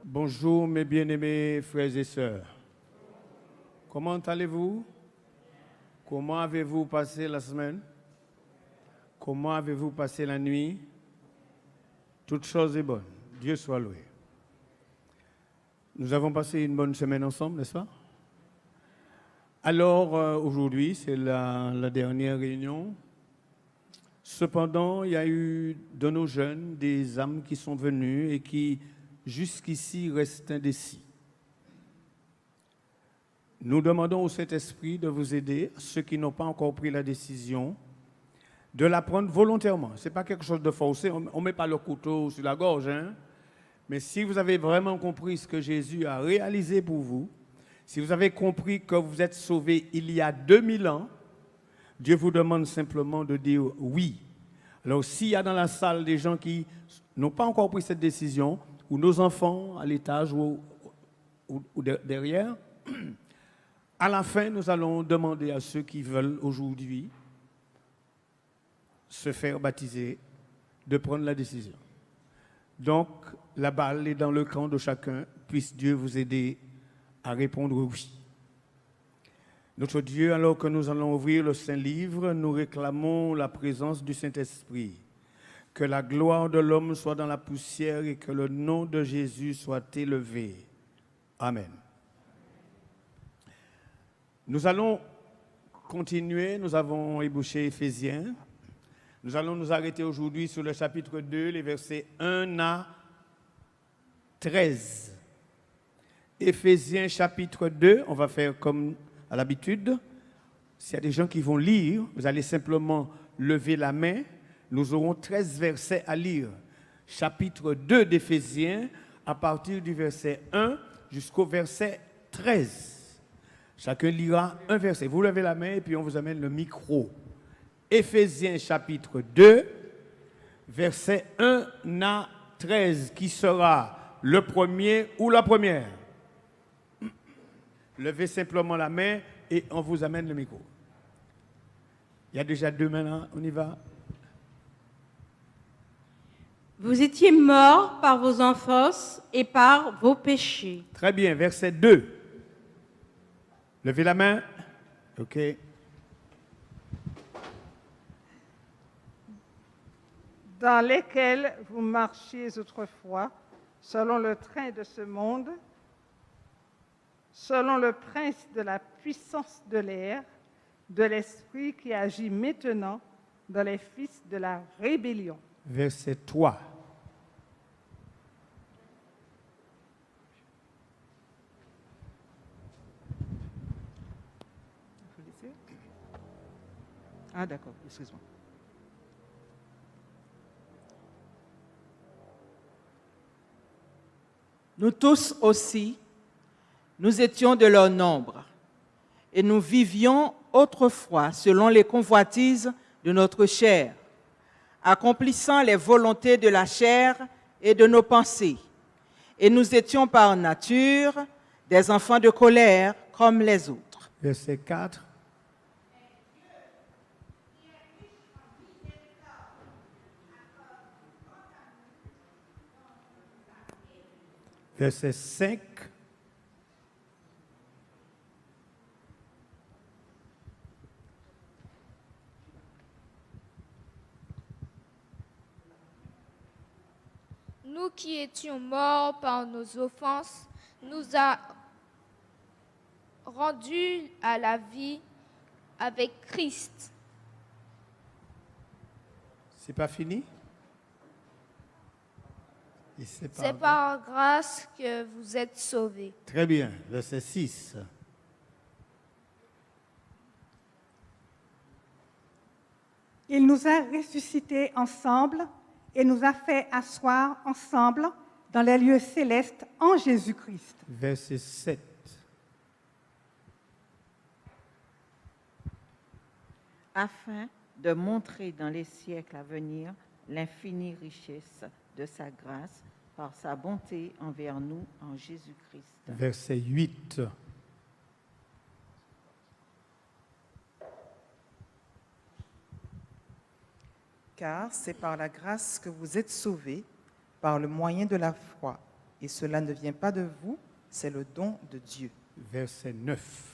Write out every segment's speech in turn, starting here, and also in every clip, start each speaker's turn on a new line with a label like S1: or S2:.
S1: Bonjour mes bien-aimés frères et sœurs. Comment allez-vous? Comment avez-vous passé la semaine? Comment avez-vous passé la nuit? Toute chose est bonne. Dieu soit loué. Nous avons passé une bonne semaine ensemble, n'est-ce pas? Alors aujourd'hui, c'est la dernière réunion. Cependant, il y a eu de nos jeunes des âmes qui sont venues et qui jusqu'ici restent indécis. Nous demandons au Saint-Esprit de vous aider, ceux qui n'ont pas encore pris la décision, de la prendre volontairement. Ce n'est pas quelque chose de forcé, on ne met pas le couteau sur la gorge. Hein? Mais si vous avez vraiment compris ce que Jésus a réalisé pour vous, si vous avez compris que vous êtes sauvés il y a 2000 ans, Dieu vous demande simplement de dire oui. Alors s'il y a dans la salle des gens qui n'ont pas encore pris cette décision, ou nos enfants à l'étage ou derrière, à la fin, nous allons demander à ceux qui veulent aujourd'hui se faire baptiser de prendre la décision. Donc, la balle est dans le camp de chacun. Puisse Dieu vous aider à répondre oui. Notre Dieu, alors que nous allons ouvrir le Saint-Livre, nous réclamons la présence du Saint-Esprit. Que la gloire de l'homme soit dans la poussière et que le nom de Jésus soit élevé. Amen. Nous allons continuer, nous avons ébauché Éphésiens. Nous allons nous arrêter aujourd'hui sur le chapitre 2, les versets 1 à 13. Éphésiens chapitre 2, on va faire comme à l'habitude. S'il y a des gens qui vont lire, vous allez simplement lever la main. Nous aurons 13 versets à lire. Chapitre 2 d'Éphésiens, à partir du verset 1 jusqu'au verset 13. Chacun lira un verset. Vous levez la main et puis on vous amène le micro. Éphésiens chapitre 2, verset 1 à 13, qui sera le premier ou la première. Levez simplement la main et on vous amène le micro. Il y a déjà 2 mains là, on y va.
S2: Vous étiez morts par vos enfances et par vos péchés.
S1: Très bien, verset 2. Levez la main. OK.
S3: Dans lesquels vous marchiez autrefois, selon le train de ce monde, selon le prince de la puissance de l'air, de l'esprit qui agit maintenant dans les fils de la rébellion.
S1: Verset 3.
S3: Ah d'accord, excuse-moi.
S4: Nous tous aussi, nous étions de leur nombre, et nous vivions autrefois selon les convoitises de notre chair, accomplissant les volontés de la chair et de nos pensées. Et nous étions par nature des enfants de colère comme les autres.
S1: Verset 4. verset 5.
S5: Nous qui étions morts par nos offenses, nous a rendus à la vie avec Christ.
S1: C'est pas fini? Et
S5: C'est par grâce que vous êtes sauvés.
S1: Très bien, verset 6.
S6: Il nous a ressuscités ensemble et nous a fait asseoir ensemble dans les lieux célestes en Jésus-Christ.
S1: Verset 7.
S7: Afin de montrer dans les siècles à venir l'infinie richesse de sa grâce par sa bonté envers nous en Jésus-Christ.
S1: Verset 8.
S8: Car c'est par la grâce que vous êtes sauvés, par le moyen de la foi. Et cela ne vient pas de vous, c'est le don de Dieu.
S1: Verset 9.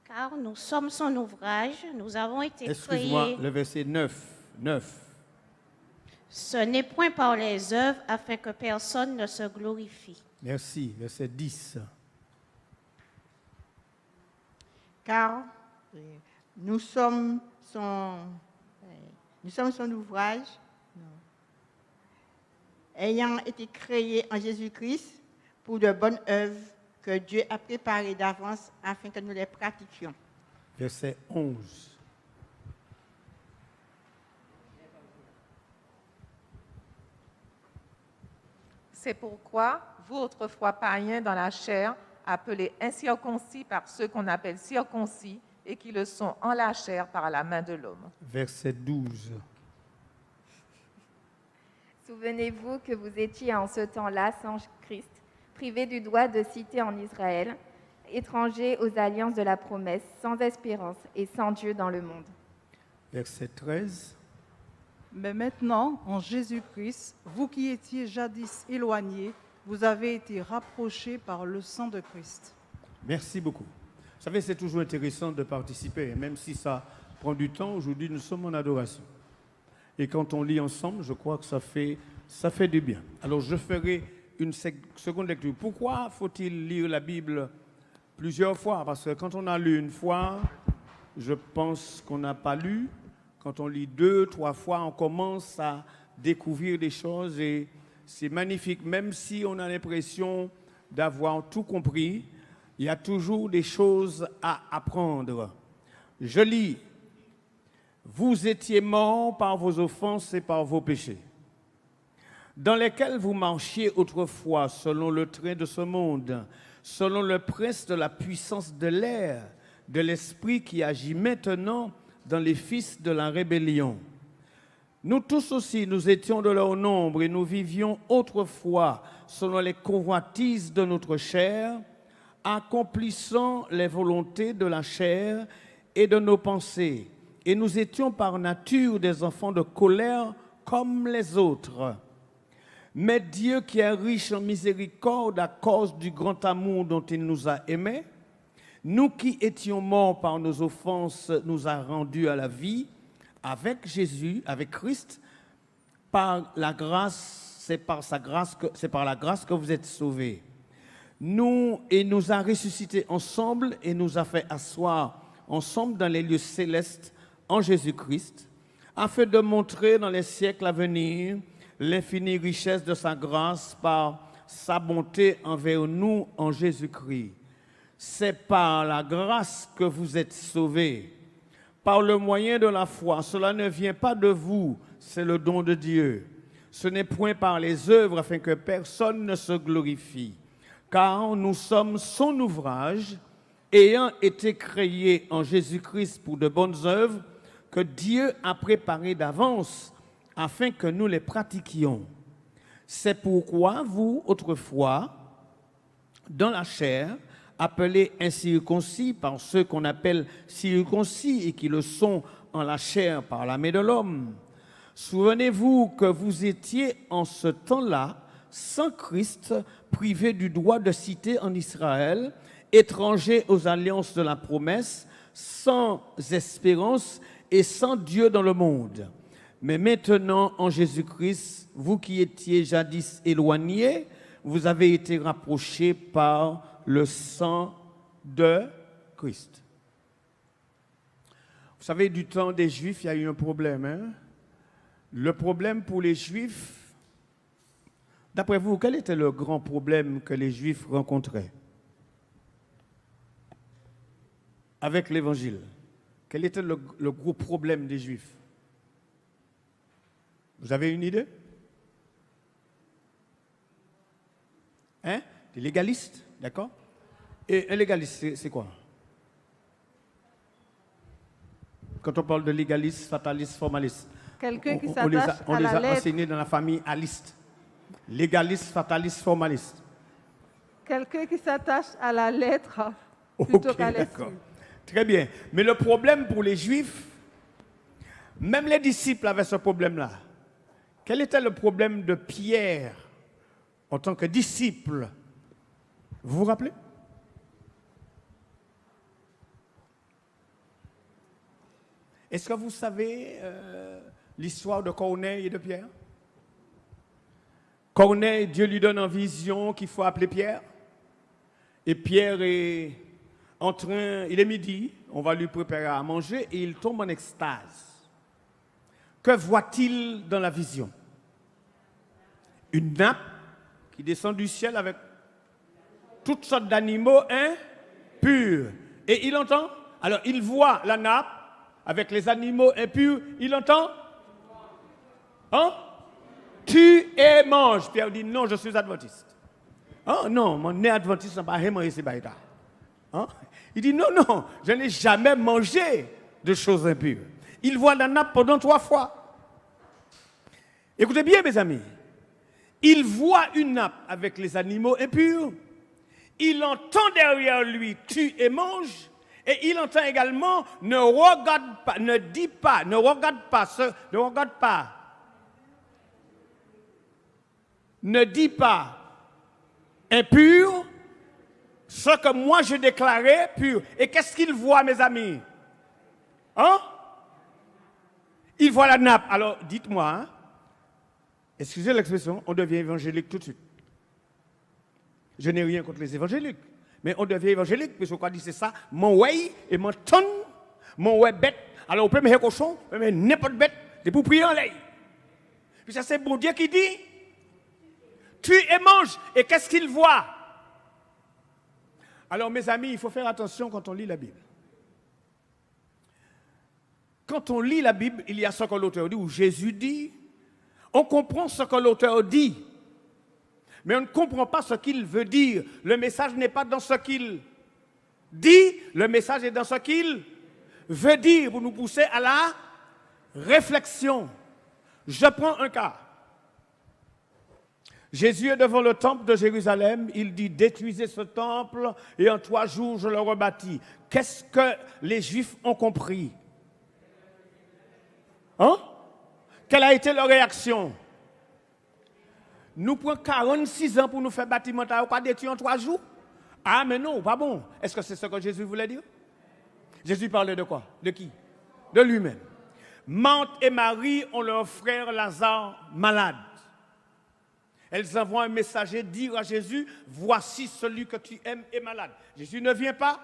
S9: Car nous sommes son ouvrage, nous avons été
S1: Excuse-moi,
S9: créés.
S1: le verset 9. 9.
S9: Ce n'est point par les œuvres afin que personne ne se glorifie.
S1: Merci. Verset 10.
S10: Car nous sommes son ouvrage, ayant été créés en Jésus-Christ pour de bonnes œuvres que Dieu a préparées d'avance afin que nous les pratiquions.
S1: Verset 11.
S11: C'est pourquoi, vous autrefois païens dans la chair, appelés incirconcis par ceux qu'on appelle circoncis, et qui le sont en la chair par la main de l'homme.
S1: Verset 12.
S12: Souvenez-vous que vous étiez en ce temps-là sans Christ, privés du droit de cité en Israël, étrangers aux alliances de la promesse, sans espérance et sans Dieu dans le monde.
S1: Verset 13.
S13: Mais maintenant, en Jésus-Christ, vous qui étiez jadis éloignés, vous avez été rapprochés par le sang de Christ.
S1: Merci beaucoup. Vous savez, c'est toujours intéressant de participer, même si ça prend du temps. Aujourd'hui, nous sommes en adoration. Et quand on lit ensemble, je crois que ça fait du bien. Alors, je ferai une seconde lecture. Pourquoi faut-il lire la Bible plusieurs fois? Parce que quand on a lu une fois, je pense qu'on n'a pas lu. Quand on lit 2, 3 fois, on commence à découvrir des choses et c'est magnifique. Même si on a l'impression d'avoir tout compris, il y a toujours des choses à apprendre. Je lis. Vous étiez morts par vos offenses et par vos péchés, dans lesquels vous marchiez autrefois selon le train de ce monde, selon le prince de la puissance de l'air, de l'esprit qui agit maintenant dans les fils de la rébellion. Nous tous aussi, nous étions de leur nombre et nous vivions autrefois selon les convoitises de notre chair, accomplissant les volontés de la chair et de nos pensées. Et nous étions par nature des enfants de colère comme les autres. Mais Dieu qui est riche en miséricorde à cause du grand amour dont il nous a aimés, nous qui étions morts par nos offenses, nous a rendus à la vie avec Jésus, avec Christ, par la grâce, c'est par la grâce que vous êtes sauvés. Nous a ressuscités ensemble et nous a fait asseoir ensemble dans les lieux célestes en Jésus-Christ, afin de montrer dans les siècles à venir l'infinie richesse de sa grâce par sa bonté envers nous en Jésus-Christ. C'est par la grâce que vous êtes sauvés, par le moyen de la foi. Cela ne vient pas de vous, c'est le don de Dieu. Ce n'est point par les œuvres afin que personne ne se glorifie, car nous sommes son ouvrage, ayant été créés en Jésus-Christ pour de bonnes œuvres que Dieu a préparées d'avance afin que nous les pratiquions. C'est pourquoi vous, autrefois, dans la chair, appelés incirconcis par ceux qu'on appelle circoncis et qui le sont en la chair par la main de l'homme. Souvenez-vous que vous étiez en ce temps-là sans Christ, privés du droit de cité en Israël, étrangers aux alliances de la promesse, sans espérance et sans Dieu dans le monde. Mais maintenant, en Jésus-Christ, vous qui étiez jadis éloignés, vous avez été rapprochés par le sang de Christ. Vous savez, du temps des Juifs, il y a eu un problème. Hein? Le problème pour les Juifs, d'après vous, quel était le grand problème que les Juifs rencontraient avec l'Évangile? Quel était le gros problème des Juifs? Vous avez une idée? Hein? Des légalistes, d'accord? Et un légaliste, c'est quoi? Quand on parle de légaliste, fataliste, formaliste,
S3: Quelqu'un qui
S1: on
S3: s'attache
S1: les
S3: à la
S1: a
S3: lettre.
S1: enseignés dans la famille à liste. Légaliste, fataliste, formaliste.
S3: Quelqu'un qui s'attache à la lettre
S1: Ok,
S3: plutôt qu'à
S1: d'accord.
S3: l'esprit.
S1: Très bien. Mais le problème pour les Juifs, même les disciples avaient ce problème-là. Quel était le problème de Pierre en tant que disciple? Vous vous rappelez? Est-ce que vous savez l'histoire de Corneille et de Pierre? Corneille, Dieu lui donne en vision qu'il faut appeler Pierre. Et Pierre est en train, il est midi, on va lui préparer à manger et il tombe en extase. Que voit-il dans la vision? Une nappe qui descend du ciel avec toutes sortes d'animaux impurs. Et il entend, alors il voit la nappe avec les animaux impurs, il entend? Hein? Tu et mange. Pierre dit non, je suis adventiste. Oh non, mon nez adventiste n'a pas vraiment essayé baïda. Hein? Il dit non, non, je n'ai jamais mangé de choses impures. Il voit la nappe pendant 3 fois. Écoutez bien, mes amis. Il voit une nappe avec les animaux impurs. Il entend derrière lui tue et mange. Et il entend également ne regarde pas, ne dit pas, ne regarde pas, ne regarde pas. Ne dit pas impur, ce que moi je déclarais pur. Et qu'est-ce qu'il voit, mes amis? Hein? Il voit la nappe. Alors, dites-moi, hein? Excusez l'expression, on devient évangélique tout de suite. Je n'ai rien contre les évangéliques, mais on devient évangélique, parce qu'on dit c'est ça, mon way et mon tonne, mon way bête. Alors, on peut mettre un cochon, on peut mettre n'importe bête, c'est pour prier en l'air. Puis ça, c'est bon Dieu qui dit, tue et mange. Et qu'est-ce qu'il voit? Alors, mes amis, il faut faire attention quand on lit la Bible. Quand on lit la Bible, il y a ce que l'auteur dit, ou Jésus dit. On comprend ce que l'auteur dit, mais on ne comprend pas ce qu'il veut dire. Le message n'est pas dans ce qu'il dit, le message est dans ce qu'il veut dire, pour nous pousser à la réflexion. Je prends un cas. Jésus est devant le temple de Jérusalem, il dit « Détruisez ce temple et en 3 jours je le rebâtis ». Qu'est-ce que les Juifs ont compris? Hein? Quelle a été leur réaction? Nous prenons 46 ans pour nous faire bâtiment, pas détruire en 3 jours? Ah mais non, pas bon. Est-ce que c'est ce que Jésus voulait dire? Jésus parlait de quoi? De qui? De lui-même. Marthe et Marie ont leur frère Lazare malade. Elles envoient un messager dire à Jésus, voici celui que tu aimes est malade. Jésus ne vient pas.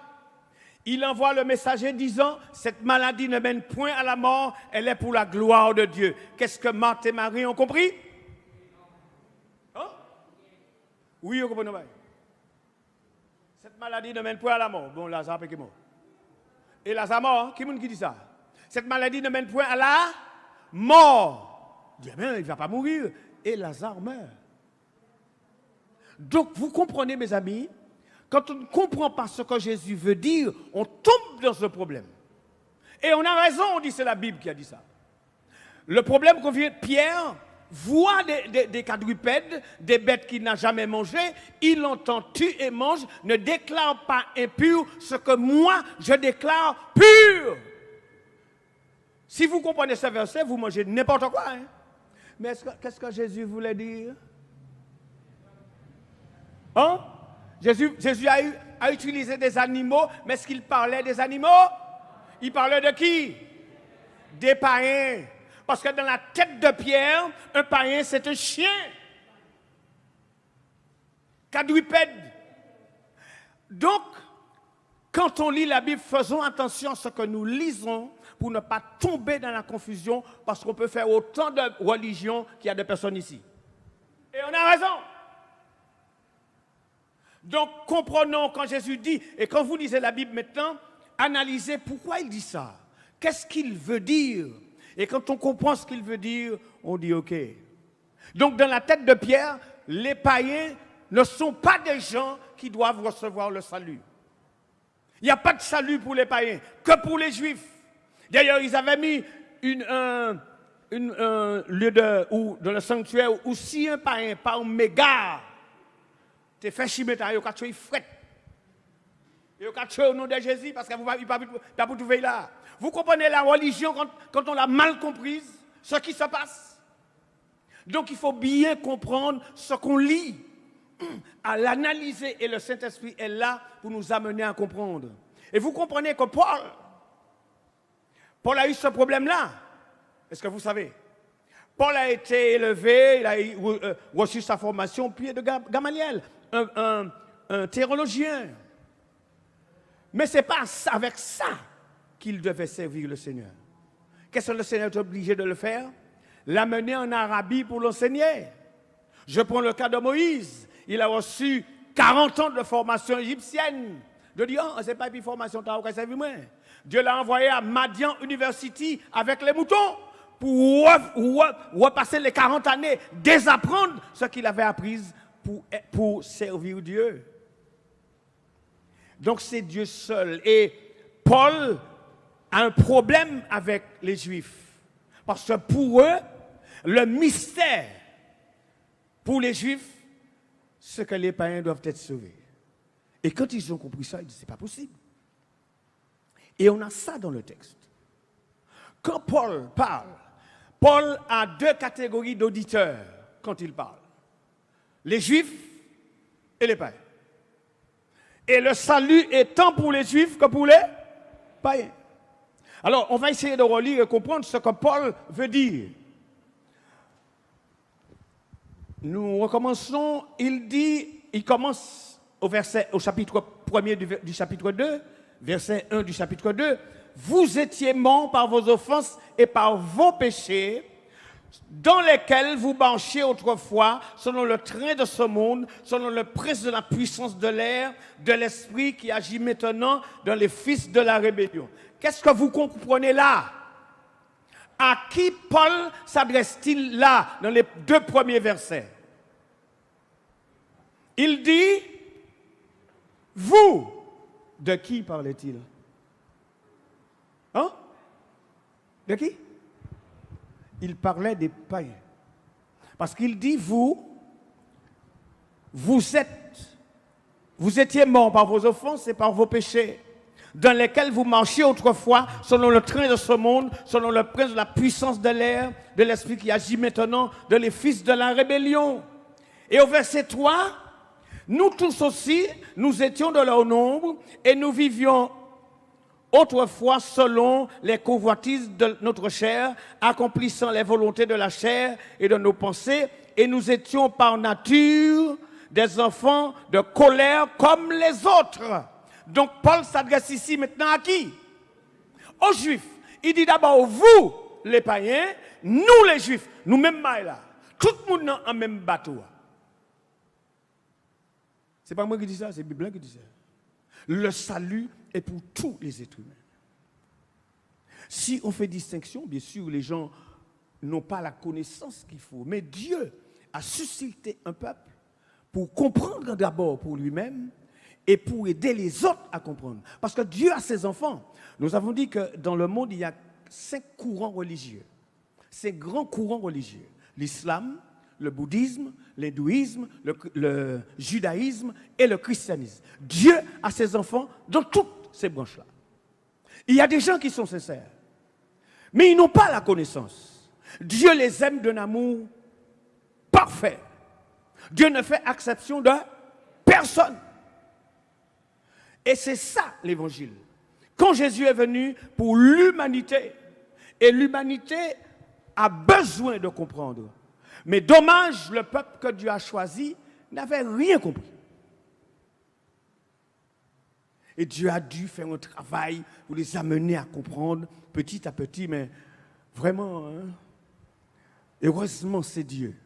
S1: Il envoie le messager disant, cette maladie ne mène point à la mort, elle est pour la gloire de Dieu. Qu'est-ce que Marthe et Marie ont compris? Hein? Oui, vous comprenez. Cette maladie ne mène point à la mort. Bon, Lazare est mort. Et Lazare mort, qui dit ça? Cette maladie ne mène point à la mort. Il ne va pas mourir. Et Lazare meurt. Donc, vous comprenez, mes amis, quand on ne comprend pas ce que Jésus veut dire, on tombe dans ce problème. Et on a raison, on dit c'est la Bible qui a dit ça. Le problème qu'on vient, Pierre voit des quadrupèdes, des bêtes qu'il n'a jamais mangé, il entend tue et mange, ne déclare pas impur ce que moi je déclare pur. Si vous comprenez ce verset, vous mangez n'importe quoi. Hein? Mais qu'est-ce que Jésus voulait dire? Hein? Jésus a utilisé des animaux, mais est-ce qu'il parlait des animaux? Il parlait de qui? Des païens. Parce que dans la tête de Pierre, un païen, c'est un chien. Quadrupède. Donc, quand on lit la Bible, faisons attention à ce que nous lisons pour ne pas tomber dans la confusion, parce qu'on peut faire autant de religions qu'il y a de personnes ici. Et on a raison. Donc, comprenons quand Jésus dit, et quand vous lisez la Bible maintenant, analysez pourquoi il dit ça. Qu'est-ce qu'il veut dire? Et quand on comprend ce qu'il veut dire, on dit OK. Donc, dans la tête de Pierre, les païens ne sont pas des gens qui doivent recevoir le salut. Il n'y a pas de salut pour les païens, que pour les juifs. D'ailleurs, ils avaient mis un lieu dans le sanctuaire où si un païen par mégarde, te fait chimeta, il y a tué fret. Il y a tué au nom de Jésus parce que vous n'avez pas pour trouver là. Vous comprenez la religion quand on l'a mal comprise, ce qui se passe. Donc il faut bien comprendre ce qu'on lit, à l'analyser, et le Saint-Esprit est là pour nous amener à comprendre. Et vous comprenez que Paul a eu ce problème-là. Est-ce que vous savez? Paul a été élevé, il a reçu sa formation au pied de Gamaliel, un théologien. Mais ce n'est pas avec ça qu'il devait servir le Seigneur. Qu'est-ce que le Seigneur est obligé de le faire? L'amener en Arabie pour l'enseigner. Je prends le cas de Moïse. Il a reçu 40 ans de formation égyptienne. De dire, oh, ce n'est pas une formation, tu as servi moi. Dieu l'a envoyé à Madian University avec les moutons pour repasser les 40 années, désapprendre ce qu'il avait appris pour servir Dieu. Donc c'est Dieu seul. Et Paul a un problème avec les Juifs. Parce que pour eux, le mystère, pour les Juifs, c'est que les païens doivent être sauvés. Et quand ils ont compris ça, ils disent, c'est pas possible. Et on a ça dans le texte. Quand Paul parle, Paul a deux catégories d'auditeurs quand il parle. Les Juifs et les païens. Et le salut est tant pour les Juifs que pour les païens. Alors, on va essayer de relire et comprendre ce que Paul veut dire. Nous recommençons, il commence au chapitre 1er du chapitre 2, verset 1 du chapitre 2. Vous étiez morts par vos offenses et par vos péchés, dans lesquels vous marchiez autrefois, selon le train de ce monde, selon le prince de la puissance de l'air, de l'esprit qui agit maintenant dans les fils de la rébellion. Qu'est-ce que vous comprenez là? À qui Paul s'adresse-t-il là, dans les deux premiers versets? Il dit, vous, de qui parlait-il? Hein? De qui? Il parlait des païens. Parce qu'il dit, vous étiez morts par vos offenses et par vos péchés, dans lesquels vous marchiez autrefois, selon le train de ce monde, selon le prince de la puissance de l'air, de l'esprit qui agit maintenant, de les fils de la rébellion. Et au verset 3, nous tous aussi, nous étions de leur nombre et nous vivions autrefois selon les convoitises de notre chair, accomplissant les volontés de la chair et de nos pensées, et nous étions par nature des enfants de colère comme les autres. Donc Paul s'adresse ici maintenant à qui? Aux Juifs. Il dit d'abord vous, les païens, nous les Juifs, nous-mêmes là. Tout le monde dans le même bateau. Ce n'est pas moi qui dis ça, c'est la Bible qui dit ça. Le salut est pour tous les êtres humains. Si on fait distinction, bien sûr, les gens n'ont pas la connaissance qu'il faut. Mais Dieu a suscité un peuple pour comprendre d'abord pour lui-même et pour aider les autres à comprendre. Parce que Dieu a ses enfants. Nous avons dit que dans le monde, il y a 5 courants religieux. 5 grands courants religieux. l'islam, le bouddhisme, l'hindouisme, le judaïsme et le christianisme. Dieu a ses enfants dans toutes ces branches-là. Il y a des gens qui sont sincères, mais ils n'ont pas la connaissance. Dieu les aime d'un amour parfait. Dieu ne fait exception de personne. Et c'est ça l'évangile. Quand Jésus est venu pour l'humanité, et l'humanité a besoin de comprendre. Mais dommage, le peuple que Dieu a choisi n'avait rien compris. Et Dieu a dû faire un travail pour les amener à comprendre petit à petit, mais vraiment, hein, heureusement c'est Dieu.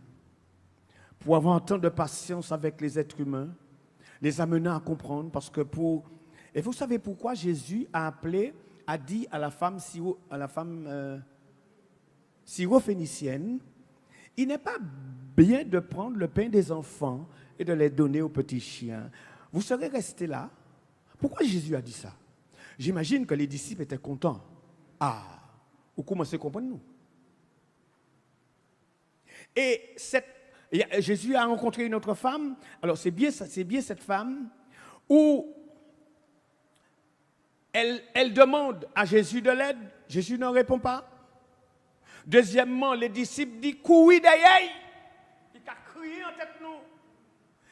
S1: Pour avoir tant de patience avec les êtres humains, les amener à comprendre, parce que pour... Et vous savez pourquoi Jésus a dit à la femme syrophénicienne, il n'est pas bien de prendre le pain des enfants et de les donner aux petits chiens. Vous serez restés là. Pourquoi Jésus a dit ça? J'imagine que les disciples étaient contents. Ah, vous commencez à comprendre nous. Et Jésus a rencontré une autre femme. Alors c'est bien cette femme où elle demande à Jésus de l'aide. Jésus n'en répond pas. Deuxièmement, les disciples disent oui d'ailleurs. Il a crié en tête nous.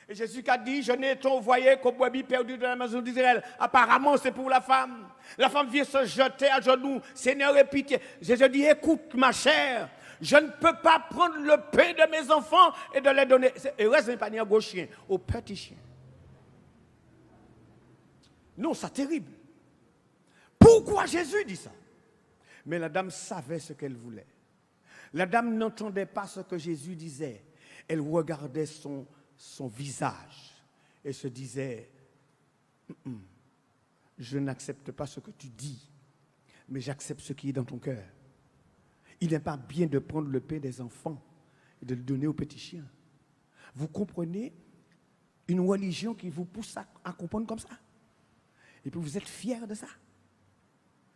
S1: Et Jésus a dit, je n'ai été envoyé qu'au brebis perdu de la maison d'Israël. Apparemment, c'est pour la femme. La femme vient se jeter à genoux. Seigneur, aie pitié. Jésus dit, écoute ma chère, je ne peux pas prendre le pain de mes enfants et de les donner. Et reste un panier aux chiens, aux petits chiens. Non, c'est terrible. Pourquoi Jésus dit ça? Mais la dame savait ce qu'elle voulait. La dame n'entendait pas ce que Jésus disait. Elle regardait son visage et se disait, je n'accepte pas ce que tu dis, mais j'accepte ce qui est dans ton cœur. Il n'est pas bien de prendre le pain des enfants et de le donner aux petits chiens. Vous comprenez une religion qui vous pousse à comprendre comme ça? Et puis vous êtes fiers de ça?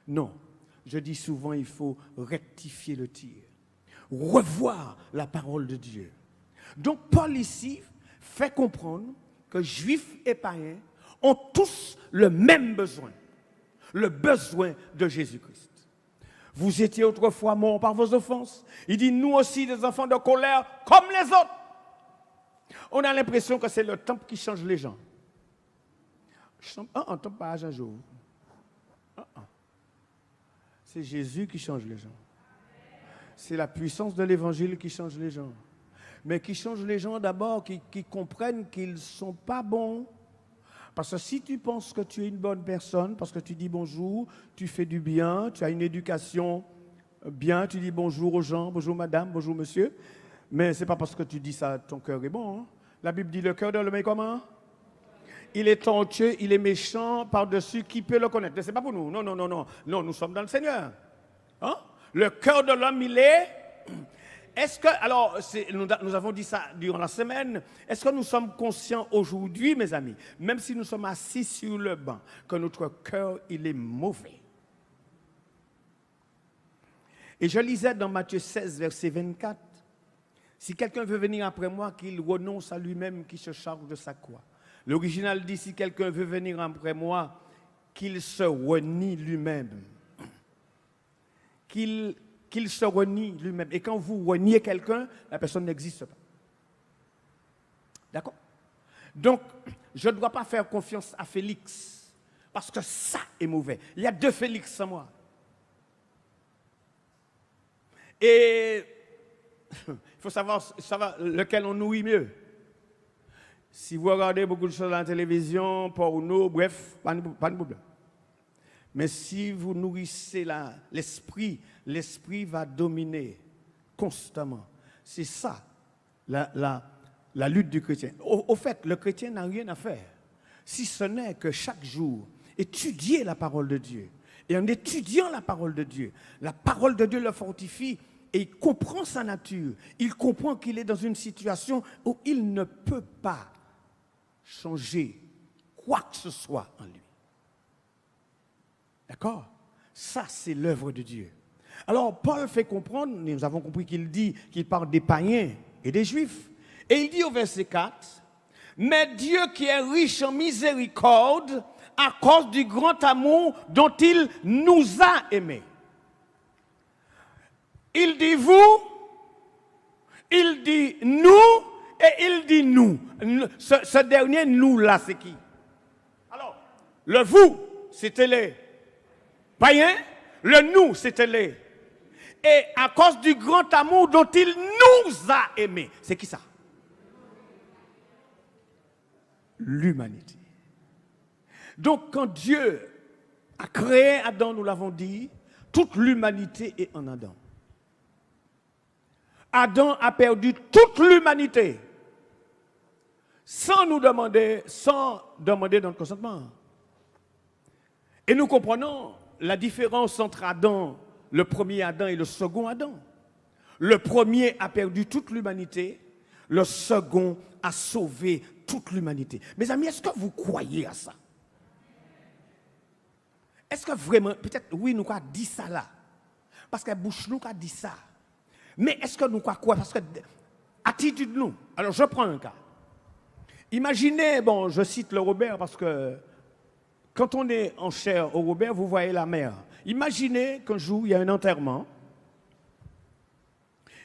S1: Non. Je dis souvent, il faut rectifier le tir. Revoir la parole de Dieu. Donc Paul ici fait comprendre que juifs et païens ont tous le même besoin. Le besoin de Jésus-Christ. Vous étiez autrefois morts par vos offenses. Il dit, nous aussi des enfants de colère comme les autres. On a l'impression que c'est le temple qui change les gens. Un temple pas un jour. C'est Jésus qui change les gens. C'est la puissance de l'évangile qui change les gens. Mais qui change les gens d'abord, qui comprennent qu'ils ne sont pas bons. Parce que si tu penses que tu es une bonne personne, parce que tu dis bonjour, tu fais du bien, tu as une éducation bien, tu dis bonjour aux gens, bonjour madame, bonjour monsieur, mais ce n'est pas parce que tu dis ça, ton cœur est bon. Hein? La Bible dit le cœur de l'homme est comment? Il est talentueux, il est méchant, par-dessus, qui peut le connaître? Ce n'est pas pour nous. Non, non, non, non. Non, nous sommes dans le Seigneur. Hein? Le cœur de l'homme, il est... Est-ce que, alors, nous avons dit ça durant la semaine, est-ce que nous sommes conscients aujourd'hui, mes amis, même si nous sommes assis sur le banc, que notre cœur, il est mauvais? Et je lisais dans Matthieu 16, verset 24, si quelqu'un veut venir après moi, qu'il renonce à lui-même, qu'il se charge de sa croix. L'original dit, si quelqu'un veut venir après moi, qu'il se renie lui-même. Qu'il se renie lui-même. Et quand vous reniez quelqu'un, la personne n'existe pas. D'accord? Donc, je ne dois pas faire confiance à Félix, parce que ça est mauvais. Il y a 2 Félix sans moi. Et il faut savoir lequel on nourrit mieux. Si vous regardez beaucoup de choses à la télévision, porno, bref, pas de problème. Mais si vous nourrissez l'esprit, l'esprit va dominer constamment. C'est ça, la lutte du chrétien. Au fait, le chrétien n'a rien à faire, si ce n'est que chaque jour, étudier la parole de Dieu. Et en étudiant la parole de Dieu le fortifie et il comprend sa nature. Il comprend qu'il est dans une situation où il ne peut pas changer quoi que ce soit en lui. D'accord? Ça, c'est l'œuvre de Dieu. Alors, Paul fait comprendre, nous avons compris qu'il parle des païens et des juifs. Et il dit au verset 4, « Mais Dieu qui est riche en miséricorde, à cause du grand amour dont il nous a aimés. » Il dit vous, il dit nous, et il dit nous. Ce dernier nous-là, c'est qui? Alors, le vous, c'était les païens, le nous, c'était les. Et à cause du grand amour dont il nous a aimés. C'est qui ça? L'humanité. Donc, quand Dieu a créé Adam, nous l'avons dit, toute l'humanité est en Adam. Adam a perdu toute l'humanité sans demander notre consentement. Et nous comprenons la différence entre Adam, le premier Adam et le second Adam. Le premier a perdu toute l'humanité, le second a sauvé toute l'humanité. Mes amis, est-ce que vous croyez à ça? Est-ce que vraiment, peut-être, oui, nous avons dit ça là, parce que bouche nous a dit ça. Mais est-ce que nous croyons? Parce que, attitude nous. Alors, je prends un cas. Imaginez, bon, je cite le Robert parce que quand on est en chair au Robert, vous voyez la mer. Imaginez qu'un jour, il y a un enterrement.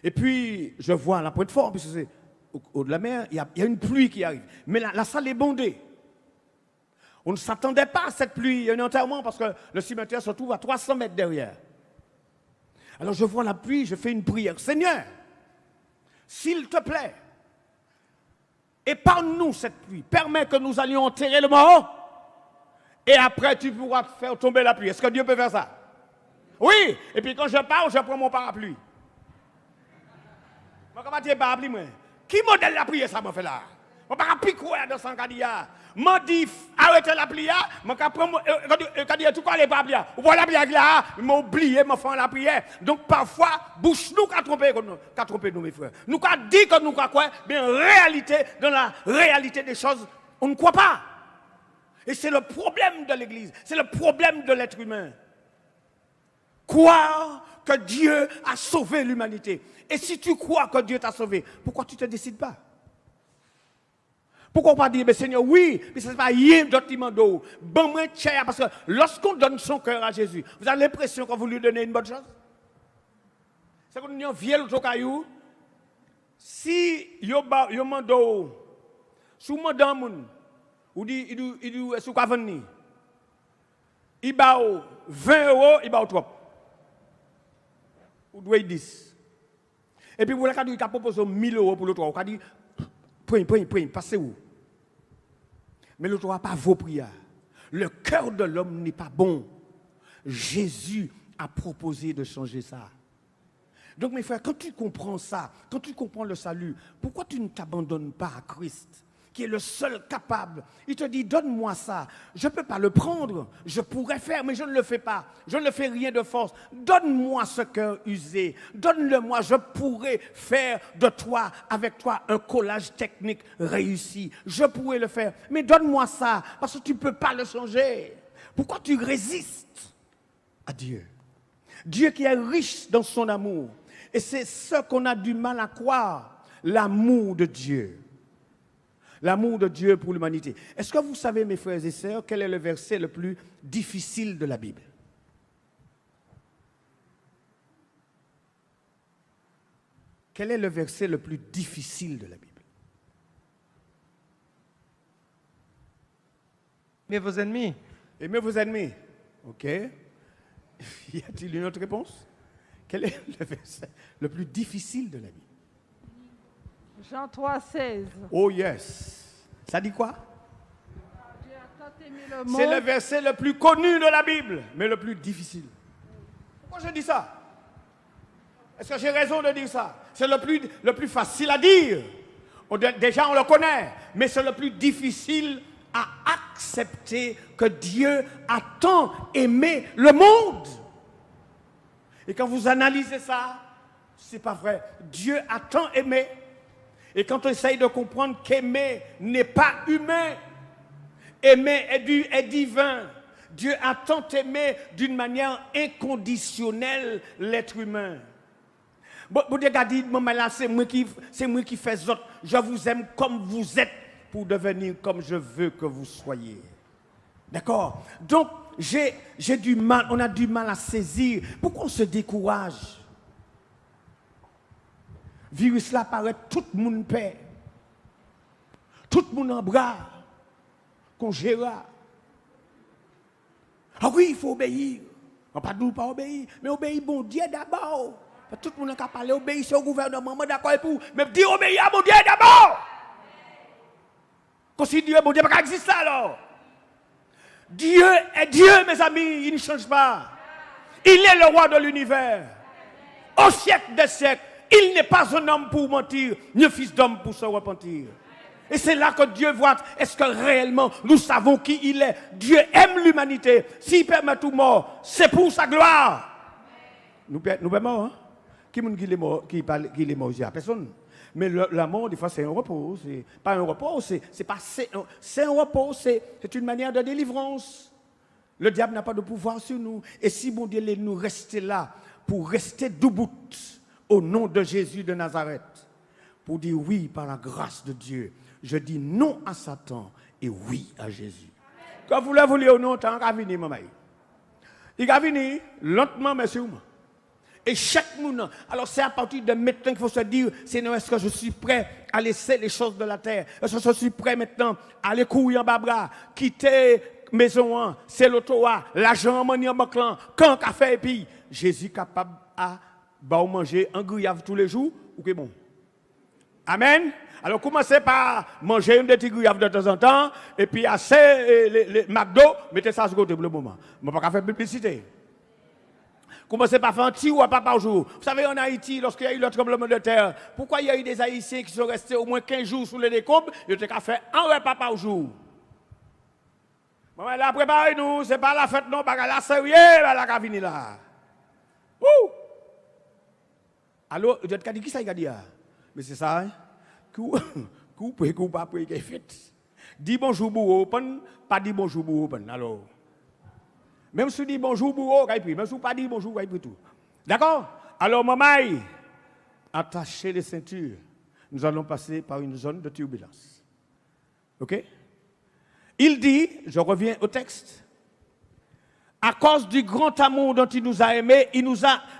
S1: Et puis, je vois la pointe forte, puisque c'est au haut de la mer, il y a une pluie qui arrive. Mais la salle est bondée. On ne s'attendait pas à cette pluie. Il y a un enterrement parce que le cimetière se trouve à 300 mètres derrière. Alors, je vois la pluie, je fais une prière. Seigneur, s'il te plaît, épargne-nous cette pluie. Permets que nous allions enterrer le mort. Et après, tu pourras faire tomber la pluie. Est-ce que Dieu peut faire ça? Oui. Et puis quand je pars, je prends mon parapluie. Moi, comment tu es parapluie, moi? Qui modèle la prière, ça m'a fait là? Mon parapluie, quoi, dans 100 cadia? M'a dit, arrêtez la prière. Moi, quand tout quoi, les parapluies. Vous voyez la prière là? M'a oublié, m'a fait la prière. Donc, parfois, bouche nous qu'a trompé nous, mes frères. Nous qu'a dit que nous quoi, mais en réalité, dans la réalité des choses, on ne croit pas. Et c'est le problème de l'Église, c'est le problème de l'être humain. Croire que Dieu a sauvé l'humanité. Et si tu crois que Dieu t'a sauvé, pourquoi tu ne te décides pas? Pourquoi pas dire, mais Seigneur, oui, mais ce n'est pas rien d'autre qui m'a donné. Bon, moi, cher, parce que lorsqu'on donne son cœur à Jésus, vous avez l'impression que vous lui donnez une bonne chose? C'est qu'on a un vieux caillou. Si yo mando, sous madame, ou dit, il sous Cavani. Il va 20 €, il va 30. Ou doit 10. Et puis, vous avez proposé 1000 € pour l'autre. Vous avez dit, point, passez où? Mais l'autre n'a pas vos prières. Le cœur de l'homme n'est pas bon. Jésus a proposé de changer ça. Donc, mes frères, quand tu comprends ça, quand tu comprends le salut, pourquoi tu ne t'abandonnes pas à Christ, qui est le seul capable? Il te dit, donne-moi ça. Je ne peux pas le prendre. Je pourrais faire, mais je ne le fais pas. Je ne fais rien de force. Donne-moi ce cœur usé. Donne-le-moi. Je pourrais faire de toi, avec toi, un collage technique réussi. Je pourrais le faire. Mais donne-moi ça, parce que tu ne peux pas le changer. Pourquoi tu résistes à Dieu? Dieu qui est riche dans son amour. Et c'est ce qu'on a du mal à croire, l'amour de Dieu. L'amour de Dieu pour l'humanité. Est-ce que vous savez, mes frères et sœurs, quel est le verset le plus difficile de la Bible? Quel est le verset le plus difficile de la Bible?
S14: Aimez vos ennemis.
S1: Aimez vos ennemis. OK. Y a-t-il une autre réponse? Quel est le verset le plus difficile de la Bible?
S3: Jean 3, 16.
S1: Oh yes. Ça dit quoi?
S3: Dieu a tant aimé le monde.
S1: C'est le verset le plus connu de la Bible, mais le plus difficile. Pourquoi je dis ça? Est-ce que j'ai raison de dire ça? C'est le plus facile à dire. Déjà, on le connaît, mais c'est le plus difficile à accepter que Dieu a tant aimé le monde. Et quand vous analysez ça, c'est pas vrai. Dieu a tant aimé. Et quand on essaye de comprendre qu'aimer n'est pas humain, aimer est divin. Dieu a tant aimé d'une manière inconditionnelle l'être humain. Vous dites, maman là, c'est moi qui fais autres. Je vous aime comme vous êtes pour devenir comme je veux que vous soyez. D'accord? Donc, j'ai du mal, on a du mal à saisir. Pourquoi on se décourage? Virus là paraît, tout le monde paie. Tout le monde en bras. Qu'on gère. Ah oui, il faut obéir. On pas pas obéir, mais obéir bon Dieu d'abord. Tout le monde qui a parlé, obéir au gouvernement, d'accord pour, mais dis obéir à mon Dieu d'abord. Considère mon Dieu pas existe alors. Dieu est Dieu, mes amis, il ne change pas. Il est le roi de l'univers. Au siècle des siècles, il n'est pas un homme pour mentir, ni un fils d'homme pour se repentir. Et c'est là que Dieu voit, est-ce que réellement nous savons qui il est. Dieu aime l'humanité. S'il permet tout mort, c'est pour sa gloire. Nous sommes morts, hein? Qui est mort, qui est mort, il n'y a personne. Mais la mort, des fois, c'est un repos. C'est pas un repos, c'est un repos, c'est une manière de délivrance. Le diable n'a pas de pouvoir sur nous. Et si bon Dieu laisse nous rester là, pour rester debout au nom de Jésus de Nazareth, pour dire oui par la grâce de Dieu, je dis non à Satan et oui à Jésus. Quand vous le voulez ou non, il va venir, maman. Il va venir lentement, mais sûrement. Et chaque monde, alors c'est à partir de maintenant qu'il faut se dire, Seigneur, est-ce que je suis prêt à laisser les choses de la terre? Est-ce que je suis prêt maintenant à aller courir en bas bras, quitter maison, c'est l'auto, l'argent, en banque, quand café et puis Jésus capable à manger un grillave tous les jours, ou que bon? Amen. Alors commencez par manger une petite grillave de temps en temps, et puis assez les McDo, mettez ça sur côté pour le moment. Je ne vais pas faire publicité. Commencez par faire un petit repas par jour. Vous savez, en Haïti, lorsqu'il y a eu le tremblement de terre, pourquoi il y a eu des Haïtiens qui sont restés au moins 15 jours sous les décombres? Ils ont qu'à faire un repas par jour. Bon, là, préparez-nous, ce n'est pas la fête, non, pas la sérieux, la cavini là. Ouh! Alors, vous avez dit qui ça, il a dit? Mais c'est ça, hein? Coupe, pas pour qu'il fait. Dis bonjour pour open, pas dis bonjour pour open. Alors, même si tu dis bonjour pour même si tu pas dit bonjour, tout. D'accord? Alors, maman, attachez les ceintures. Nous allons passer par une zone de turbulence. OK? Il dit, je reviens au texte, à cause du grand amour dont il nous a aimés,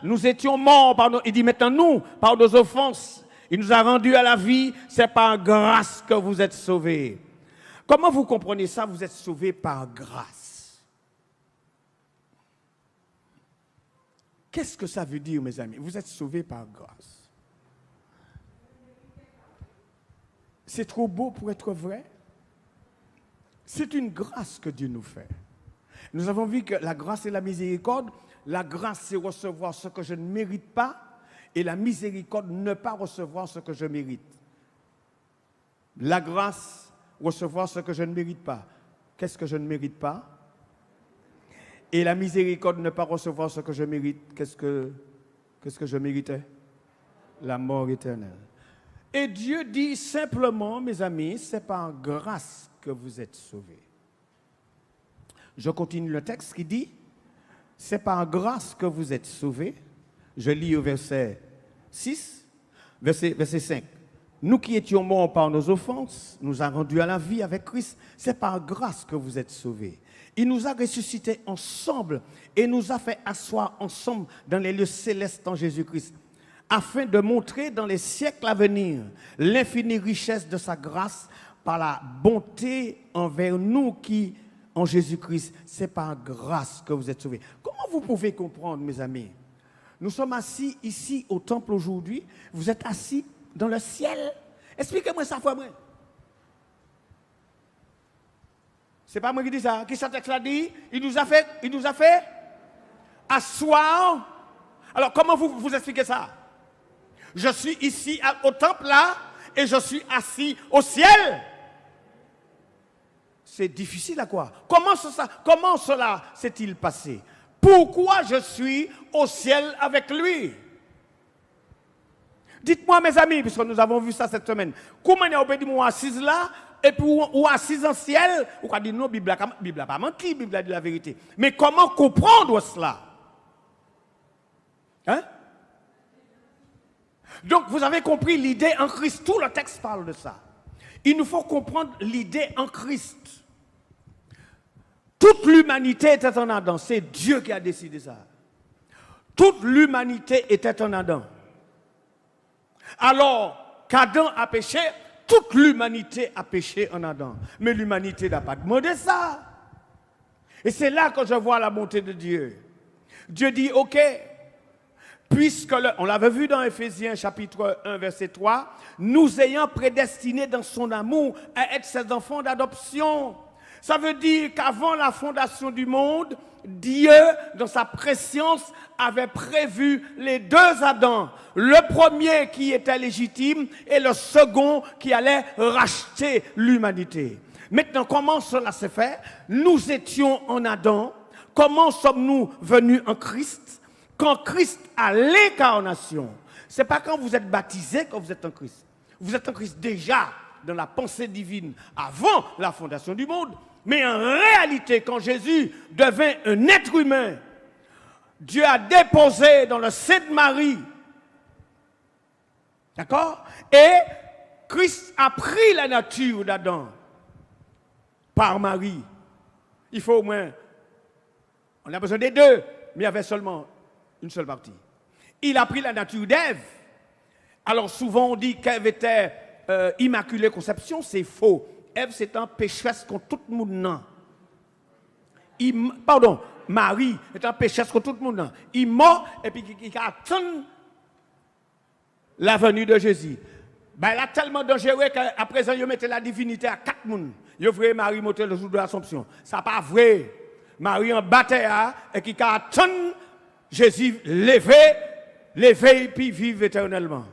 S1: nous étions morts par il dit maintenant nous, par nos offenses, il nous a rendus à la vie, c'est par grâce que vous êtes sauvés. Comment vous comprenez ça? Vous êtes sauvés par grâce. Qu'est-ce que ça veut dire, mes amis? Vous êtes sauvés par grâce. C'est trop beau pour être vrai. C'est une grâce que Dieu nous fait. Nous avons vu que la grâce et la miséricorde, la grâce c'est recevoir ce que je ne mérite pas et la miséricorde ne pas recevoir ce que je mérite. La grâce, recevoir ce que je ne mérite pas. Qu'est-ce que je ne mérite pas? Et la miséricorde, ne pas recevoir ce que je mérite. Qu'est-ce que je méritais? La mort éternelle. Et Dieu dit simplement, mes amis, c'est par grâce que vous êtes sauvés. Je continue le texte qui dit, c'est par grâce que vous êtes sauvés. Je lis au verset 6, verset 5. Nous qui étions morts par nos offenses, nous a rendus à la vie avec Christ. C'est par grâce que vous êtes sauvés. Il nous a ressuscités ensemble et nous a fait asseoir ensemble dans les lieux célestes en Jésus-Christ, afin de montrer dans les siècles à venir l'infinie richesse de sa grâce par la bonté envers nous qui, en Jésus-Christ, c'est par grâce que vous êtes sauvés. Comment vous pouvez comprendre, mes amis? Nous sommes assis ici au temple aujourd'hui, vous êtes assis dans le ciel. Expliquez-moi ça, fois moi. C'est pas moi qui dis ça. Qui ce texte l'a dit? Il nous a fait asseoir. Alors, comment vous expliquez ça? Je suis ici au temple là et je suis assis au ciel. C'est difficile à quoi? Comment cela s'est-il passé? Pourquoi je suis au ciel avec lui? Dites-moi, mes amis, puisque nous avons vu ça cette semaine, comment est-ce que vous assise là, et puis ou assis en ciel, ou quoi dire non, Bible n'a pas menti, Bible a dit la vérité. Mais comment comprendre cela? Hein? Donc vous avez compris l'idée en Christ, tout le texte parle de ça. Il nous faut comprendre l'idée en Christ. Toute l'humanité était en Adam, c'est Dieu qui a décidé ça. Toute l'humanité était en Adam. Alors qu'Adam a péché, toute l'humanité a péché en Adam. Mais l'humanité n'a pas demandé ça. Et c'est là que je vois la bonté de Dieu. Dieu dit, ok, puisque, on l'avait vu dans Éphésiens chapitre 1, verset 3, nous ayant prédestinés dans son amour à être ses enfants d'adoption. Ça veut dire qu'avant la fondation du monde, Dieu, dans sa préscience, avait prévu les deux Adams. Le premier qui était légitime et le second qui allait racheter l'humanité. Maintenant, comment cela s'est fait? Nous étions en Adam. Comment sommes-nous venus en Christ? Quand Christ a l'incarnation, ce n'est pas quand vous êtes baptisé que vous êtes en Christ. Vous êtes en Christ déjà dans la pensée divine avant la fondation du monde. Mais en réalité, quand Jésus devint un être humain, Dieu a déposé dans le sein de Marie. D'accord? Et Christ a pris la nature d'Adam par Marie. Il faut au moins, on a besoin des deux, mais il y avait seulement une seule partie. Il a pris la nature d'Ève. Alors souvent on dit qu'Ève était immaculée conception, c'est faux. Ève c'est un pécheresse contre tout le monde. Pardon, Marie est un pécheresse contre tout le monde. Il mort et puis il attend la venue de Jésus. Ben, elle a tellement dangereux qu'à présent il mettait la divinité à 4 personnes. Il vrai Marie monter le jour de l'Assomption. Ça pas vrai. Marie en bataille et qui attend Jésus lever et puis vivre éternellement.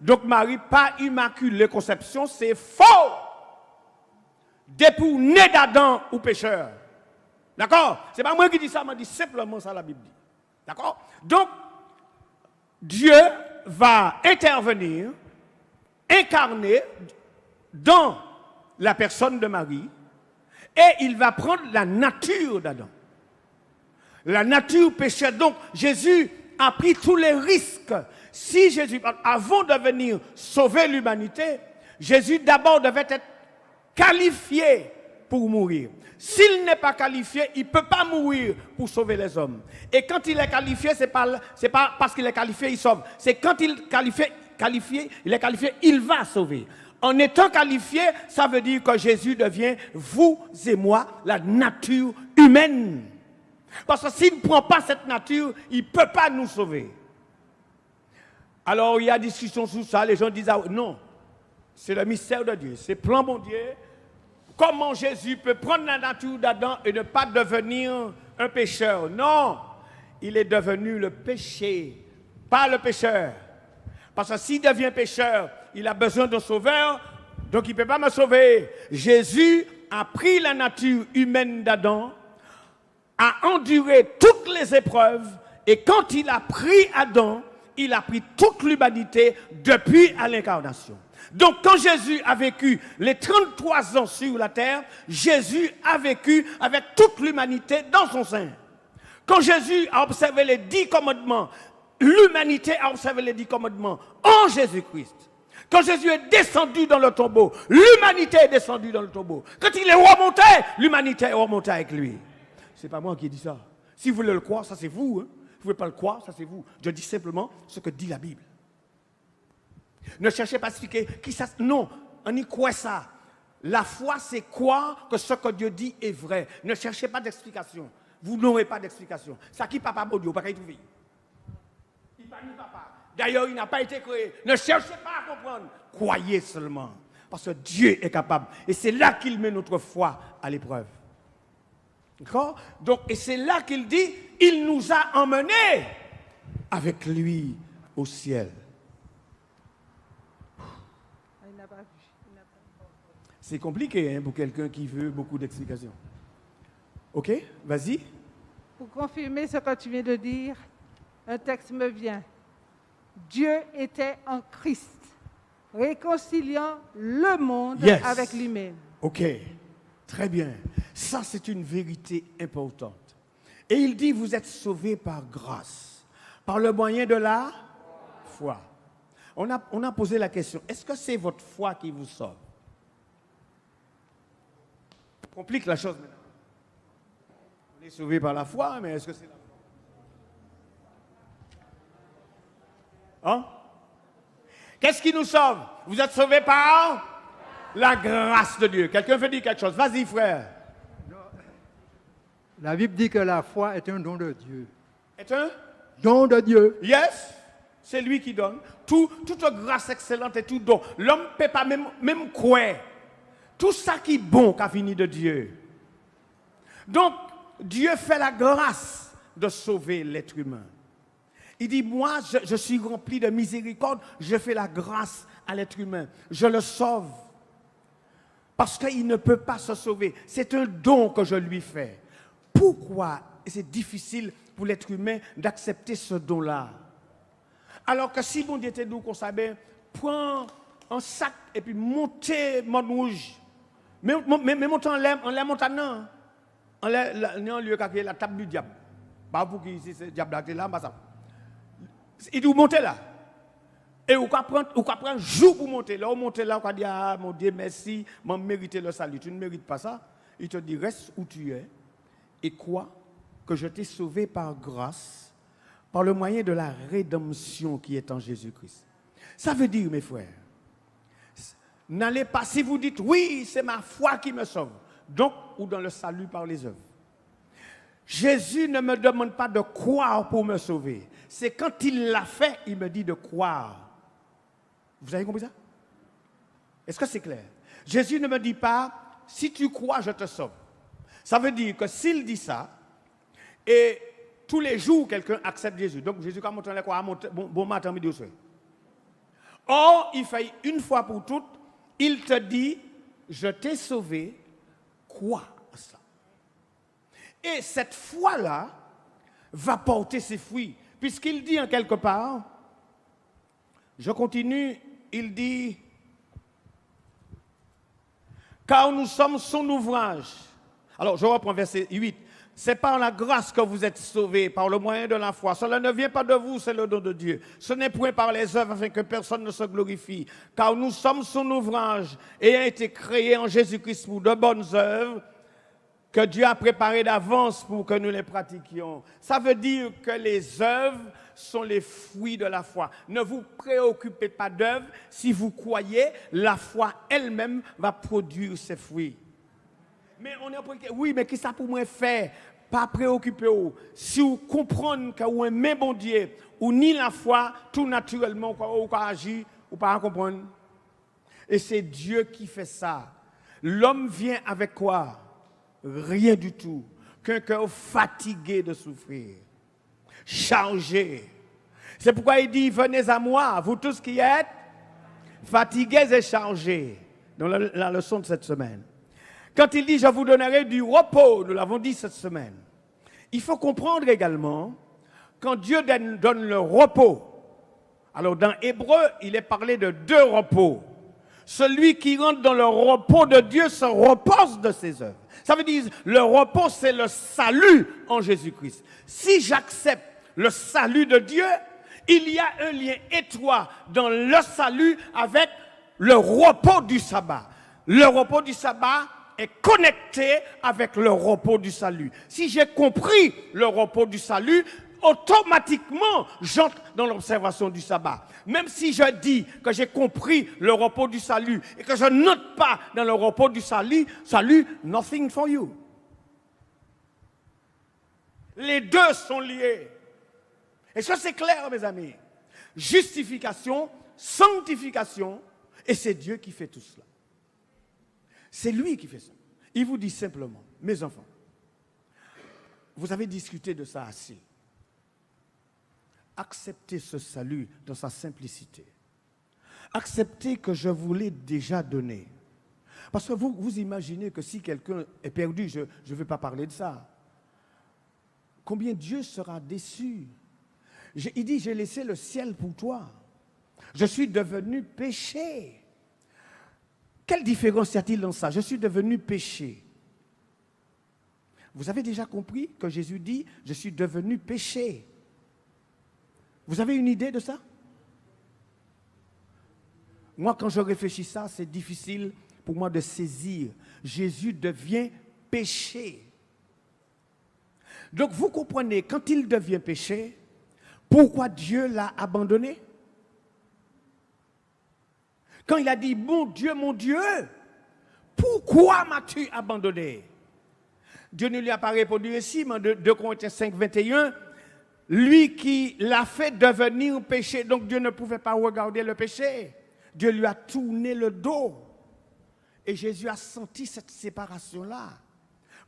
S1: Donc Marie, pas immaculée conception, c'est faux. Depuis né d'Adam ou pécheur. D'accord? C'est pas moi qui dis ça, je dis simplement ça la Bible dit. D'accord? Donc, Dieu va intervenir, incarner dans la personne de Marie, et il va prendre la nature d'Adam. La nature pécheur. Donc, Jésus a pris tous les risques. Si Jésus, avant de venir sauver l'humanité, Jésus d'abord devait être qualifié pour mourir. S'il n'est pas qualifié, il ne peut pas mourir pour sauver les hommes. Et quand il est qualifié, ce n'est pas parce qu'il est qualifié, il sauve. C'est quand il est qualifié, il va sauver. En étant qualifié, ça veut dire que Jésus devient, vous et moi, la nature humaine. Parce que s'il ne prend pas cette nature, il ne peut pas nous sauver. Alors il y a discussion sur ça, les gens disent, ah, non, c'est le mystère de Dieu, c'est plan bon Dieu. Comment Jésus peut prendre la nature d'Adam et ne pas devenir un pécheur? Non, il est devenu le péché, pas le pécheur. Parce que s'il devient pécheur, il a besoin d'un sauveur, donc il ne peut pas me sauver. Jésus a pris la nature humaine d'Adam, a enduré toutes les épreuves, et quand il a pris Adam, il a pris toute l'humanité depuis à l'incarnation. Donc quand Jésus a vécu les 33 ans sur la terre, Jésus a vécu avec toute l'humanité dans son sein. Quand Jésus a observé les 10 commandements, l'humanité a observé les 10 commandements en Jésus-Christ. Quand Jésus est descendu dans le tombeau, l'humanité est descendue dans le tombeau. Quand il est remonté, l'humanité est remontée avec lui. Ce n'est pas moi qui ai dit ça. Si vous voulez le croire, ça c'est vous. Hein? Vous ne pouvez pas le croire, ça c'est vous. Je dis simplement ce que dit la Bible. Ne cherchez pas à expliquer qui ça. Non, on y croit ça. La foi, c'est croire que ce que Dieu dit est vrai. Ne cherchez pas d'explication. Vous n'aurez pas d'explication. Ça qui papa bon Dieu, pas qu'il trouve. Il pas ni papa. D'ailleurs, il n'a pas été créé. Ne cherchez pas à comprendre. Croyez seulement. Parce que Dieu est capable. Et c'est là qu'il met notre foi à l'épreuve. D'accord? Donc, et c'est là qu'il dit, il nous a emmenés avec lui au ciel. C'est compliqué hein, pour quelqu'un qui veut beaucoup d'explications. Ok, vas-y.
S3: Pour confirmer ce que tu viens de dire, un texte me vient. Dieu était en Christ. réconciliant le monde
S1: Yes.
S3: avec lui-même.
S1: Ok, très bien. Ça, c'est une vérité importante. Et il dit, vous êtes sauvés par grâce, par le moyen de la foi. On a posé la question, est-ce que c'est votre foi qui vous sauve? On complique la chose maintenant. On est sauvé par la foi, mais est-ce que c'est la foi? Hein? Qu'est-ce qui nous sauve? Vous êtes sauvés par la grâce de Dieu. Quelqu'un veut dire quelque chose? Vas-y, frère.
S14: La Bible dit que la foi est un don de Dieu.
S1: Est un
S14: don de Dieu.
S1: Yes, c'est lui qui donne. Toute grâce excellente et tout don. L'homme ne peut pas même croire. Tout ça qui est bon qui a fini de Dieu. Donc, Dieu fait la grâce de sauver l'être humain. Il dit, moi, je suis rempli de miséricorde, je fais la grâce à l'être humain. Je le sauve. Parce qu'il ne peut pas se sauver. C'est un don que je lui fais. Pourquoi c'est difficile pour l'être humain d'accepter ce don-là? Alors que si bon Dieu était doux qu'on savait, prends un sac et puis montez Mont Rouge. Mais montez en l'air montagnard. En lieu qu'à la table du diable. Pas pour qui ici c'est le diable là, pas ça. Il dit, vous montez là. Et vous prendre jour pour monter là. Vous montez là, vous allez dire, ah mon Dieu, merci, je mérite le salut. Tu ne mérites pas ça. Il te dit, reste où tu es et crois que je t'ai sauvé par grâce, par le moyen de la rédemption qui est en Jésus-Christ. Ça veut dire, mes frères, n'allez pas, si vous dites, oui, c'est ma foi qui me sauve, donc, ou dans le salut par les œuvres. Jésus ne me demande pas de croire pour me sauver. C'est quand il l'a fait, il me dit de croire. Vous avez compris ça? Est-ce que c'est clair? Jésus ne me dit pas, si tu crois, je te sauve. Ça veut dire que s'il dit ça, et tous les jours, quelqu'un accepte Jésus. Donc, Jésus, quand on croit, bon matin, midi au soir. Or, il fait une fois pour toutes, il te dit, je t'ai sauvé, crois à cela. Et cette foi-là va porter ses fruits. Puisqu'il dit en quelque part, je continue, il dit, car nous sommes son ouvrage. Alors, je reprends verset 8. C'est par la grâce que vous êtes sauvés, par le moyen de la foi. Cela ne vient pas de vous, c'est le don de Dieu. Ce n'est point par les œuvres afin que personne ne se glorifie. Car nous sommes son ouvrage, ayant été créés en Jésus-Christ pour de bonnes œuvres, que Dieu a préparées d'avance pour que nous les pratiquions. Ça veut dire que les œuvres sont les fruits de la foi. Ne vous préoccupez pas d'œuvres. Si vous croyez, la foi elle-même va produire ses fruits. Mais on est oui, mais qu'est-ce que ça pour moi faire? Pas préoccuper vous. Si vous comprenez que vous aimez bon Dieu, ou ni la foi, tout naturellement, vous agir, ou pas comprendre. Et c'est Dieu qui fait ça. L'homme vient avec quoi? Rien du tout. Qu'un cœur fatigué de souffrir. Chargé. C'est pourquoi il dit, venez à moi, vous tous qui êtes fatigués et chargés. Dans la leçon de cette semaine. Quand il dit, je vous donnerai du repos, nous l'avons dit cette semaine. Il faut comprendre également, quand Dieu donne le repos, alors dans Hébreu, il est parlé de deux repos. Celui qui rentre dans le repos de Dieu se repose de ses œuvres. Ça veut dire, le repos, c'est le salut en Jésus-Christ. Si j'accepte le salut de Dieu, il y a un lien étroit dans le salut avec le repos du sabbat. Le repos du sabbat est connecté avec le repos du salut. Si j'ai compris le repos du salut, automatiquement, j'entre dans l'observation du sabbat. Même si je dis que j'ai compris le repos du salut et que je n'entre pas dans le repos du salut, nothing for you. Les deux sont liés. Est-ce que c'est clair, mes amis? Justification, sanctification, et c'est Dieu qui fait tout cela. C'est lui qui fait ça. Il vous dit simplement, mes enfants, vous avez discuté de ça assez. Acceptez ce salut dans sa simplicité. Acceptez que je vous l'ai déjà donné. Parce que vous imaginez que si quelqu'un est perdu, je ne veux pas parler de ça. Combien Dieu sera déçu. Il dit, j'ai laissé le ciel pour toi. Je suis devenu péché. Quelle différence y a-t-il dans ça? Je suis devenu péché. Vous avez déjà compris que Jésus dit, je suis devenu péché. Vous avez une idée de ça? Moi, quand je réfléchis ça, c'est difficile pour moi de saisir. Jésus devient péché. Donc, vous comprenez, quand il devient péché, pourquoi Dieu l'a abandonné? Quand il a dit, mon Dieu, pourquoi m'as-tu abandonné? Dieu ne lui a pas répondu ici, mais en 2 Corinthiens 5, 21, lui qui l'a fait devenir péché, donc Dieu ne pouvait pas regarder le péché. Dieu lui a tourné le dos. Et Jésus a senti cette séparation-là,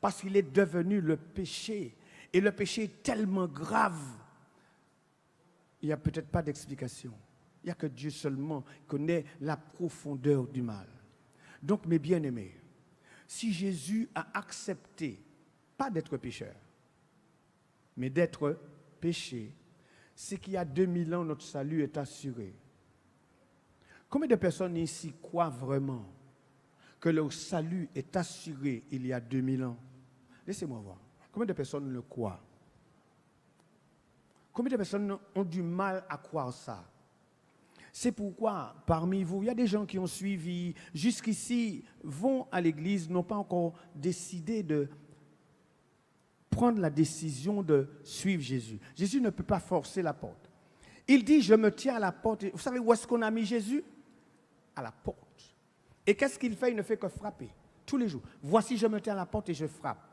S1: parce qu'il est devenu le péché. Et le péché est tellement grave, il n'y a peut-être pas d'explication. Il n'y a que Dieu seulement qui connaît la profondeur du mal. Donc, mes bien-aimés, si Jésus a accepté, pas d'être pécheur, mais d'être péché, c'est qu'il y a 2000 ans, notre salut est assuré. Combien de personnes ici croient vraiment que le salut est assuré il y a 2000 ans? Laissez-moi voir. Combien de personnes le croient? Combien de personnes ont du mal à croire ça? C'est pourquoi, parmi vous, il y a des gens qui ont suivi jusqu'ici, vont à l'église, n'ont pas encore décidé de prendre la décision de suivre Jésus. Jésus ne peut pas forcer la porte. Il dit, je me tiens à la porte. Vous savez où est-ce qu'on a mis Jésus? À la porte. Et qu'est-ce qu'il fait? Il ne fait que frapper. Tous les jours. Voici, je me tiens à la porte et je frappe.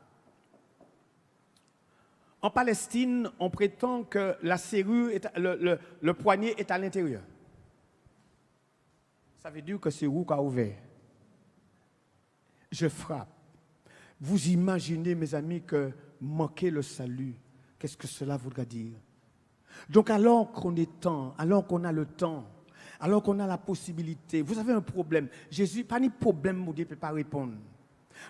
S1: En Palestine, on prétend que la serrure, le poignet est à l'intérieur. Ça veut dire que c'est où qu'a ouvert. Je frappe. Vous imaginez, mes amis, que manquer le salut, qu'est-ce que cela voudra dire? Donc, alors qu'on est temps, alors qu'on a le temps, alors qu'on a la possibilité, vous avez un problème. Jésus, pas ni problème, mon Dieu, ne peut pas répondre.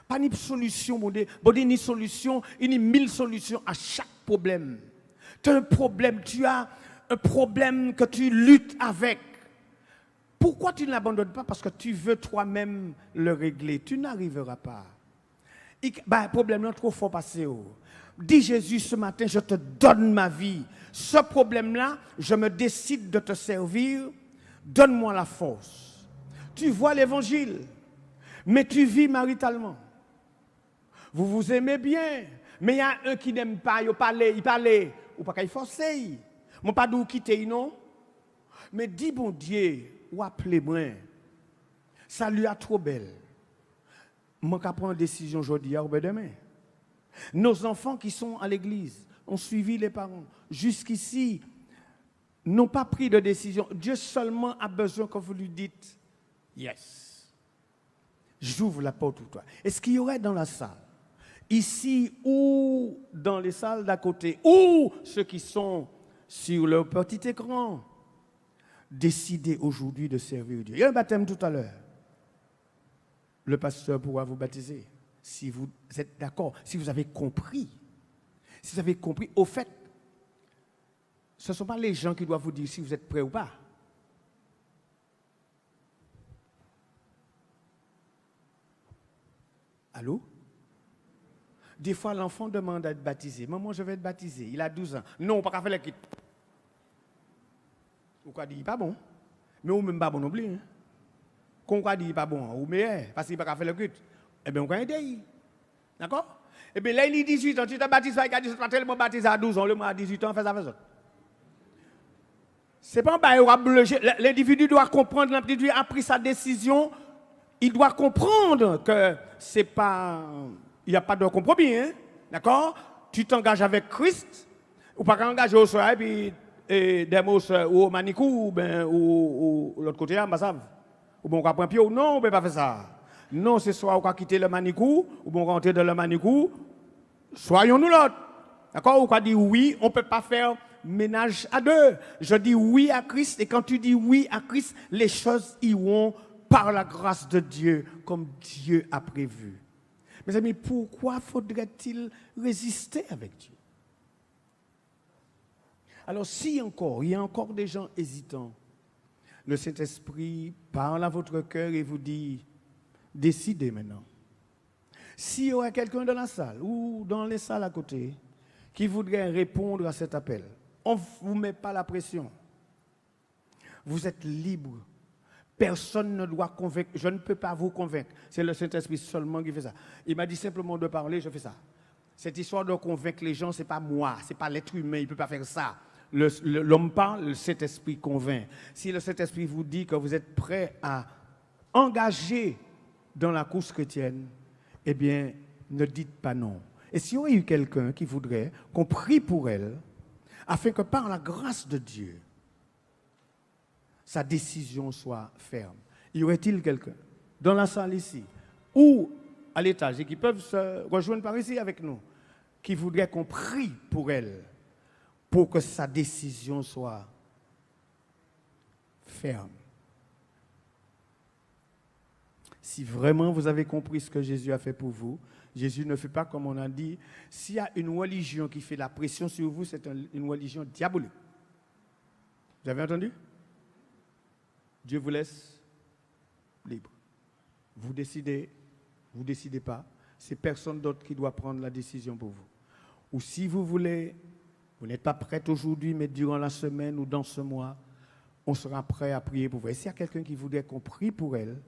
S1: Pas ni solution, mon Dieu, ni solution, il y a 1000 solutions à chaque problème. Tu as un problème, tu as un problème que tu luttes avec. Pourquoi tu ne l'abandonnes pas? Parce que tu veux toi-même le régler. Tu n'arriveras pas. Le problème est trop fort passé. Dis Jésus, ce matin, je te donne ma vie. Ce problème-là, je me décide de te servir. Donne-moi la force. Tu vois l'évangile, mais tu vis maritalement. Vous vous aimez bien, mais il y a un qui n'aime pas, il parle, ou pas qu'il force. Mon pas d'où quitter, non? Mais dis, bon Dieu, ou appelez-moi. Salut à trop belle. Moi, qu'à prendre une décision aujourd'hui ou demain. Nos enfants qui sont à l'église ont suivi les parents. Jusqu'ici, n'ont pas pris de décision. Dieu seulement a besoin que vous lui dites yes. J'ouvre la porte pour toi. Est-ce qu'il y aurait dans la salle, ici ou dans les salles d'à côté, ou ceux qui sont sur leur petit écran, décider aujourd'hui de servir Dieu? Il y a un baptême tout à l'heure. Le pasteur pourra vous baptiser si vous êtes d'accord, si vous avez compris. Si vous avez compris, au fait, ce ne sont pas les gens qui doivent vous dire si vous êtes prêts ou pas. Allô? Des fois, l'enfant demande à être baptisé. Maman, je vais être baptisé. Il a 12 ans. Non, on ne peut pas faire le kit. Ou quoi dit, pas bon. Mais ou même pas bon non plus. Qu'on quoi dit, pas bon. Ou meilleur, parce qu'il ne peut pas faire le kit. Eh bien, on peut aider. D'accord? Eh bien, là, il a 18 ans. Tu t'es baptisé, il a 18 ans. Tu t'es baptisé à 12 ans. Le mois à 18 ans, fais ça, fais ça. C'est pas un bail obligé. L'individu doit comprendre, l'individu a pris sa décision. Il doit comprendre que c'est pas, il n'y a pas de compromis, hein? D'accord? Tu t'engages avec Christ, ou pas qu'engager au soir, et puis des mots ou au manicou, ou l'autre côté, ambassade. Ou bon, on va prendre pied, ou non, on ne peut pas faire ça. Non, c'est soit on va quitter le manicou, ou bon, rentrer dans le manicou, soyons-nous l'autre. D'accord? Ou on va dire oui, on ne peut pas faire ménage à deux. Je dis oui à Christ, et quand tu dis oui à Christ, les choses iront par la grâce de Dieu, comme Dieu a prévu. Mes amis, pourquoi faudrait-il résister avec Dieu? Alors, si encore, il y a encore des gens hésitants, le Saint-Esprit parle à votre cœur et vous dit, décidez maintenant. S'il y aurait quelqu'un dans la salle ou dans les salles à côté qui voudrait répondre à cet appel, on ne vous met pas la pression. Vous êtes libre. Personne ne doit convaincre. Je ne peux pas vous convaincre. C'est le Saint-Esprit seulement qui fait ça. Il m'a dit simplement de parler, je fais ça. Cette histoire de convaincre les gens, ce n'est pas moi, ce n'est pas l'être humain, il ne peut pas faire ça. L'homme parle, le Saint-Esprit convainc. Si le Saint-Esprit vous dit que vous êtes prêt à engager dans la course chrétienne, eh bien, ne dites pas non. Et s'il y aurait eu quelqu'un qui voudrait qu'on prie pour elle, afin que par la grâce de Dieu, sa décision soit ferme. Y aurait-il quelqu'un dans la salle ici ou à l'étage et qui peuvent se rejoindre par ici avec nous, qui voudrait qu'on prie pour elle, pour que sa décision soit ferme? Si vraiment vous avez compris ce que Jésus a fait pour vous, Jésus ne fait pas comme on a dit. S'il y a une religion qui fait la pression sur vous, c'est une religion diabolique. Vous avez entendu? Dieu vous laisse libre. Vous décidez pas. C'est personne d'autre qui doit prendre la décision pour vous. Ou si vous voulez, vous n'êtes pas prête aujourd'hui, mais durant la semaine ou dans ce mois, on sera prêt à prier pour vous. Et s'il y a quelqu'un qui voudrait qu'on prie pour elle,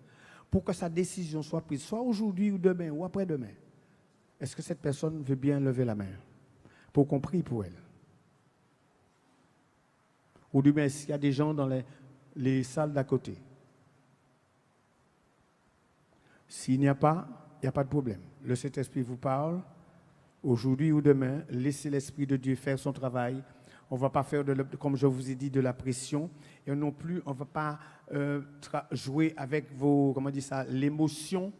S1: pour que sa décision soit prise, soit aujourd'hui ou demain ou après-demain, est-ce que cette personne veut bien lever la main pour qu'on prie pour elle? Ou du moins, s'il y a des gens dans les salles d'à côté. S'il n'y a pas, il n'y a pas de problème. Le Saint-Esprit vous parle, aujourd'hui ou demain, laissez l'Esprit de Dieu faire son travail. On ne va pas faire, comme je vous ai dit, de la pression. Et non plus, on ne va pas jouer avec l'émotion.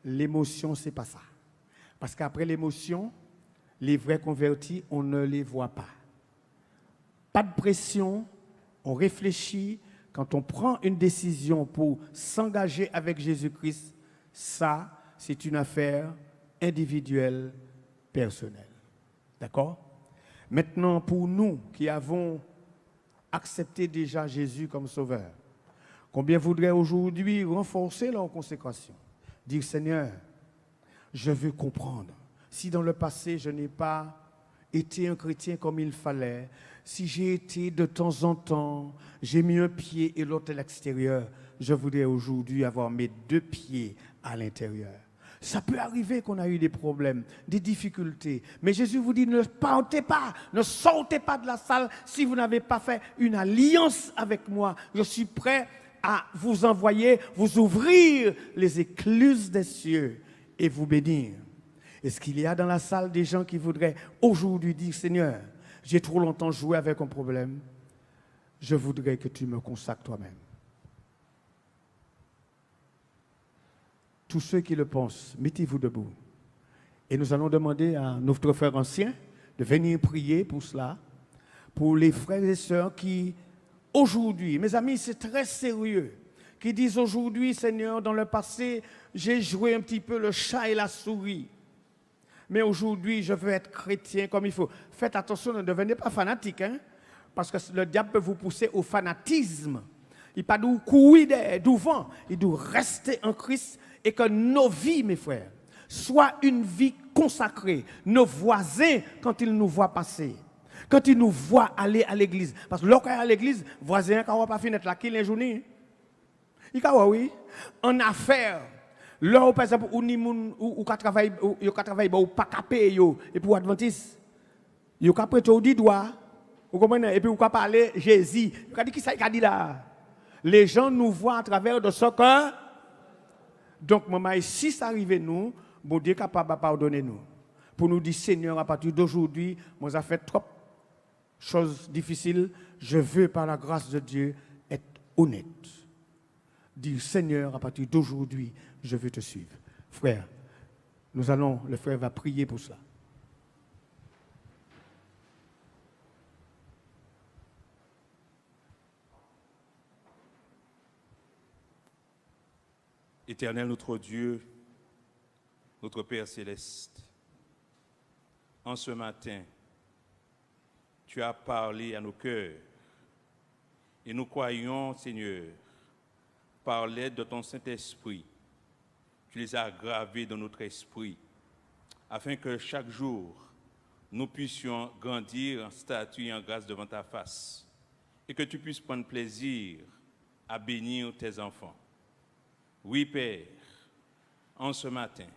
S1: L'émotion, ce n'est pas ça. Parce qu'après l'émotion, les vrais convertis, on ne les voit pas. Pas de pression, on réfléchit. Quand on prend une décision pour s'engager avec Jésus-Christ, ça, c'est une affaire individuelle, personnelle. D'accord? Maintenant, pour nous qui avons accepté déjà Jésus comme sauveur, combien voudraient aujourd'hui renforcer leur consécration? Dire, Seigneur, je veux comprendre. Si dans le passé, je n'ai pas été un chrétien comme il fallait, si j'ai été de temps en temps, j'ai mis un pied et l'autre à l'extérieur, je voudrais aujourd'hui avoir mes deux pieds à l'intérieur. Ça peut arriver qu'on a eu des problèmes, des difficultés. Mais Jésus vous dit, ne partez pas, ne sortez pas de la salle si vous n'avez pas fait une alliance avec moi. Je suis prêt à vous envoyer, vous ouvrir les écluses des cieux et vous bénir. Est-ce qu'il y a dans la salle des gens qui voudraient aujourd'hui dire, Seigneur, j'ai trop longtemps joué avec un problème, je voudrais que tu me consacres toi-même. Tous ceux qui le pensent, mettez-vous debout. Et nous allons demander à notre frère ancien de venir prier pour cela, pour les frères et sœurs qui, aujourd'hui, mes amis, c'est très sérieux, qui disent aujourd'hui, Seigneur, dans le passé, j'ai joué un petit peu le chat et la souris. Mais aujourd'hui, je veux être chrétien comme il faut. Faites attention, ne devenez pas fanatique, hein? Parce que le diable peut vous pousser au fanatisme. Il pas d'où courir devant, il doit rester en Christ et que nos vies, mes frères, soient une vie consacrée. Nos voisins, quand ils nous voient passer, quand ils nous voient aller à l'église, parce que lorsqu'on est à l'église, voisin, quand on va pas finir la quille les journées, il dit oui, en affaires. Là, par exemple, ou travaille ou pas capé et pour adventiste, yo ka prêter au dit doigt, vous comprenez, et puis vous ka parler Jésus, vous ka dit qui ça il dit là. Les gens nous voient à travers de ce que donc maman si ça arrive nous, bon Dieu capable de pardonner nous. Pour nous dire Seigneur à partir d'aujourd'hui, moi ça fait trop choses difficiles, je veux par la grâce de Dieu être honnête. Dire Seigneur à partir d'aujourd'hui, je veux te suivre. Frère, le frère va prier pour cela.
S15: Éternel notre Dieu, notre Père céleste, en ce matin, tu as parlé à nos cœurs Et nous croyons, Seigneur, par l'aide de ton Saint-Esprit, tu les as gravés dans notre esprit, afin que chaque jour, nous puissions grandir en statut et en grâce devant ta face, et que tu puisses prendre plaisir à bénir tes enfants. Oui, Père, en ce matin,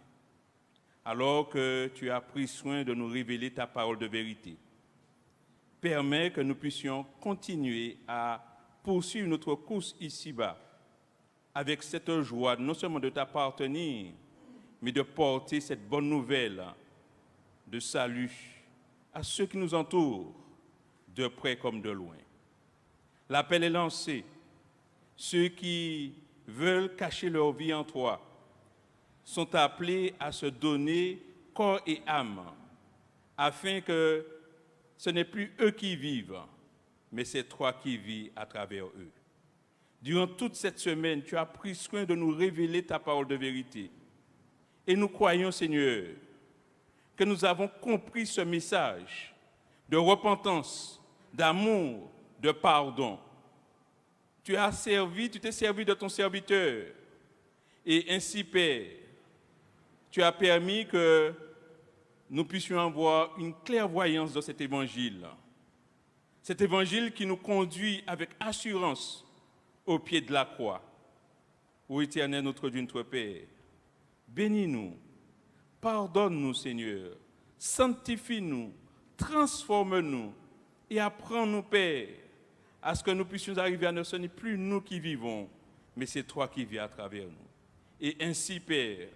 S15: alors que tu as pris soin de nous révéler ta parole de vérité, permets que nous puissions continuer à poursuivre notre course ici-bas avec cette joie, non seulement de t'appartenir, mais de porter cette bonne nouvelle de salut à ceux qui nous entourent, de près comme de loin. L'appel est lancé. Ceux qui veulent cacher leur vie en toi sont appelés à se donner corps et âme, afin que ce n'est plus eux qui vivent, mais c'est toi qui vis à travers eux. Durant toute cette semaine, tu as pris soin de nous révéler ta parole de vérité. Et nous croyons, Seigneur, que nous avons compris ce message de repentance, d'amour, de pardon. Tu t'es servi de ton serviteur. Et ainsi, Père, tu as permis que nous puissions avoir une clairvoyance dans cet évangile. Cet évangile qui nous conduit avec assurance au pied de la croix. Ô Éternel, notre Dieu, notre Père, bénis-nous, pardonne-nous, Seigneur, sanctifie-nous, transforme-nous et apprends-nous, Père, à ce que nous puissions arriver à ce n'est plus nous qui vivons, mais c'est toi qui vis à travers nous. Et ainsi, Père,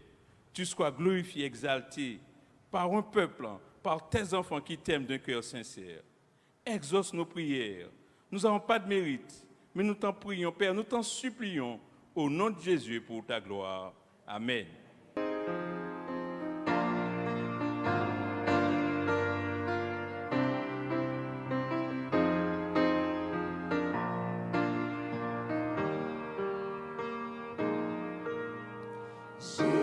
S15: tu sois glorifié, exalté par un peuple, par tes enfants qui t'aiment d'un cœur sincère. Exauce nos prières. Nous n'avons pas de mérite, mais nous t'en prions, Père, nous t'en supplions, au nom de Jésus, pour ta gloire. Amen.
S16: Jésus.